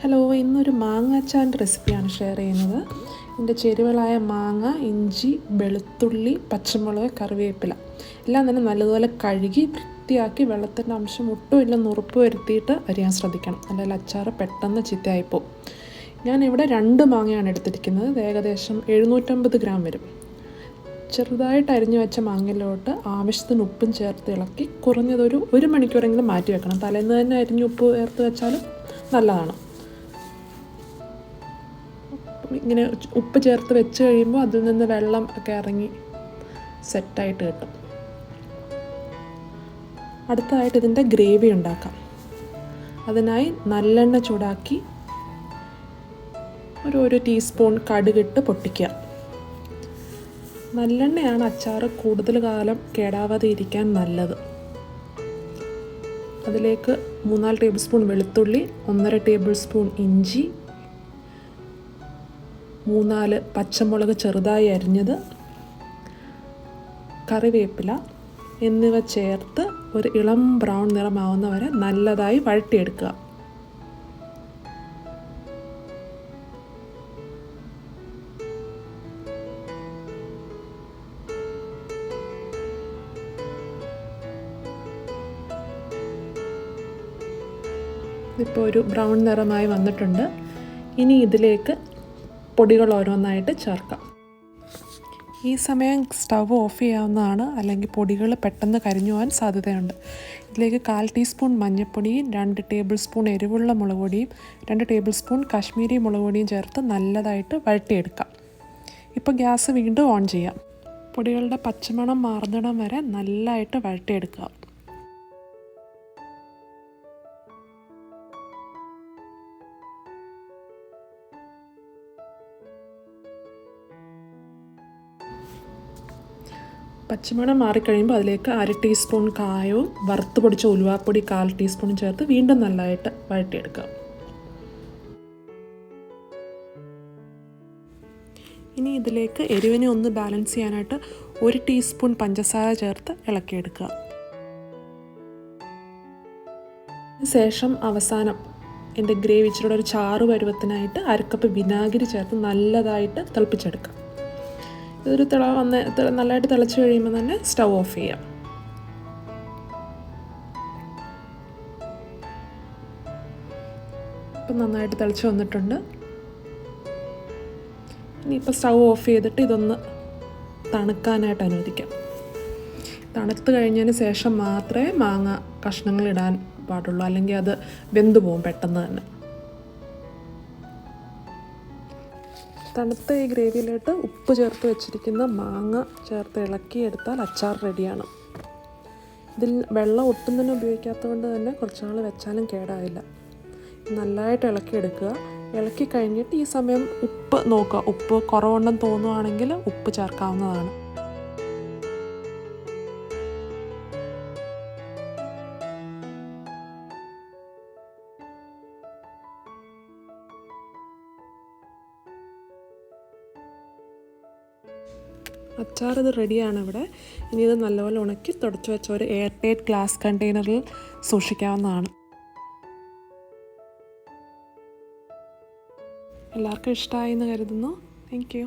Hello, ഇന്നൊരു മാങ്ങ അച്ചാറിൻ്റെ റെസിപ്പിയാണ് ഷെയർ ചെയ്യുന്നത്. ഇതിൻ്റെ ചേരുവകളായ മാങ്ങ, ഇഞ്ചി, വെളുത്തുള്ളി, പച്ചമുളക്, കറിവേപ്പില എല്ലാം തന്നെ നല്ലതുപോലെ കഴുകി വൃത്തിയാക്കി വെള്ളത്തിൻ്റെ അംശം ഒട്ടും ഇല്ലെന്ന് ഉറപ്പ് വരുത്തിയിട്ട് അരിയാൻ ശ്രദ്ധിക്കണം. അല്ലെങ്കിൽ അച്ചാർ പെട്ടെന്ന് ചീത്തയായിപ്പോവും. ഞാനിവിടെ 2 മാങ്ങയാണ് എടുത്തിരിക്കുന്നത്. ഇത് ഏകദേശം 750 ഗ്രാം വരും. ചെറുതായിട്ട് അരിഞ്ഞു വെച്ച മാങ്ങയിലോട്ട് ആവശ്യത്തിന് ഉപ്പും ചേർത്ത് ഇളക്കി കുറഞ്ഞതൊരു 1 മണിക്കൂറെങ്കിലും മാറ്റി വെക്കണം. തലേന്ന് തന്നെ അരിഞ്ഞ് ഉപ്പ് ചേർത്ത് വെച്ചാലും നല്ലതാണ്. ഇങ്ങനെ ഉപ്പ് ചേർത്ത് വെച്ച് കഴിയുമ്പോൾ അതിൽ നിന്ന് വെള്ളം ഒക്കെ ഇറങ്ങി സെറ്റായിട്ട് കിട്ടും. അടുത്തതായിട്ട് ഇതിൻ്റെ ഗ്രേവി ഉണ്ടാക്കാം. അതിനായി നല്ലെണ്ണ ചൂടാക്കി ഒരു ടീസ്പൂൺ കടുകിട്ട് പൊട്ടിക്കുക. നല്ലെണ്ണയാണ് അച്ചാർ കൂടുതൽ കാലം കേടാവാതെ ഇരിക്കാൻ നല്ലത്. അതിലേക്ക് 3-4 ടേബിൾ സ്പൂൺ വെളുത്തുള്ളി, 1.5 ടേബിൾ സ്പൂൺ ഇഞ്ചി, 3-4 പച്ചമുളക് ചെറുതായി അരിഞ്ഞത്, കറിവേപ്പില എന്നിവ ചേർത്ത് ഒരു ഇളം ബ്രൗൺ നിറമാവുന്ന വരെ നല്ലതായി വഴറ്റിയെടുക്കുക. ഇപ്പോൾ ഒരു ബ്രൗൺ നിറമായി വന്നിട്ടുണ്ട്. ഇനി ഇതിലേക്ക് പൊടികൾ ഓരോന്നായിട്ട് ചേർക്കാം. ഈ സമയം സ്റ്റവ് ഓഫ് ചെയ്യാവുന്നതാണ്, അല്ലെങ്കിൽ പൊടികൾ പെട്ടെന്ന് കരിഞ്ഞു പോകാൻ സാധ്യതയുണ്ട്. ഇതിലേക്ക് 1/4 ടീസ്പൂൺ മഞ്ഞൾപ്പൊടിയും 2 ടേബിൾ സ്പൂൺ എരിവുള്ള മുളക് പൊടിയും 2 ടേബിൾ സ്പൂൺ കാശ്മീരി മുളക് പൊടിയും ചേർത്ത് നല്ലതായിട്ട് വഴറ്റിയെടുക്കാം. ഇപ്പോൾ ഗ്യാസ് വീണ്ടും ഓൺ ചെയ്യാം. പൊടികളുടെ പച്ചമണം മാറുന്നിടം വരെ നല്ലതായിട്ട് വഴറ്റിയെടുക്കുക. പച്ചമണം മാറിക്കഴിയുമ്പോൾ അതിലേക്ക് 1/2 ടീസ്പൂൺ കായവും വറുത്ത് പൊടിച്ച ഉലുവാപ്പൊടി 1/4 ടീസ്പൂണും ചേർത്ത് വീണ്ടും നല്ലതായിട്ട് വഴറ്റിയെടുക്കുക. ഇനി ഇതിലേക്ക് എരിവിനെ ഒന്ന് ബാലൻസ് ചെയ്യാനായിട്ട് 1 ടീസ്പൂൺ പഞ്ചസാര ചേർത്ത് ഇളക്കിയെടുക്കുക. ശേഷം അവസാനം എൻ്റെ ഗ്രേവി ഇച്ചിരി ഒരു ചാറ് പരുവത്തിനായിട്ട് 1/2 കപ്പ് വിനാഗിരി ചേർത്ത് നല്ലതായിട്ട് തിളപ്പിച്ചെടുക്കുക. ഇതൊരു നല്ലതായിട്ട് തിളച്ച് കഴിയുമ്പോൾ തന്നെ സ്റ്റവ് ഓഫ് ചെയ്യാം. ഇപ്പം നന്നായിട്ട് തിളച്ച് വന്നിട്ടുണ്ട്. ഇനിയിപ്പോൾ സ്റ്റവ് ഓഫ് ചെയ്തിട്ട് ഇതൊന്ന് തണുക്കാനായിട്ട് അനുവദിക്കാം. തണുത്ത് കഴിഞ്ഞതിന് ശേഷം മാത്രമേ മാങ്ങ കഷ്ണങ്ങൾ ഇടാൻ പാടുള്ളൂ, അല്ലെങ്കിൽ അത് വെന്തു പോകും പെട്ടെന്ന് തന്നെ. തണുത്ത ഈ ഗ്രേവിയിലോട്ട് ഉപ്പ് ചേർത്ത് വെച്ചിരിക്കുന്ന മാങ്ങ ചേർത്ത് ഇളക്കിയെടുത്താൽ അച്ചാർ റെഡിയാണ്. ഇതിൽ വെള്ളം ഒട്ടും തന്നെ ഉപയോഗിക്കാത്തത് കൊണ്ട് തന്നെ കുറച്ച് നാൾ വെച്ചാലും കേടായില്ല. നല്ലതായിട്ട് ഇളക്കിയെടുക്കുക. ഇളക്കി കഴിഞ്ഞിട്ട് ഈ സമയം ഉപ്പ് നോക്കുക. ഉപ്പ് കുറവുണ്ടെന്ന് തോന്നുവാണെങ്കിൽ ഉപ്പ് ചേർക്കാവുന്നതാണ്. അച്ചാർ ഇത് റെഡിയാണ് ഇവിടെ. ഇനി ഇത് നല്ലപോലെ ഉണക്കി തുടച്ച് വെച്ച ഒരു എയർ ടൈറ്റ് ഗ്ലാസ് കണ്ടെയ്നറിൽ സൂക്ഷിക്കാവുന്നതാണ്. എല്ലാവർക്കും ഇഷ്ടമായി എന്ന് കരുതുന്നു. Thank you.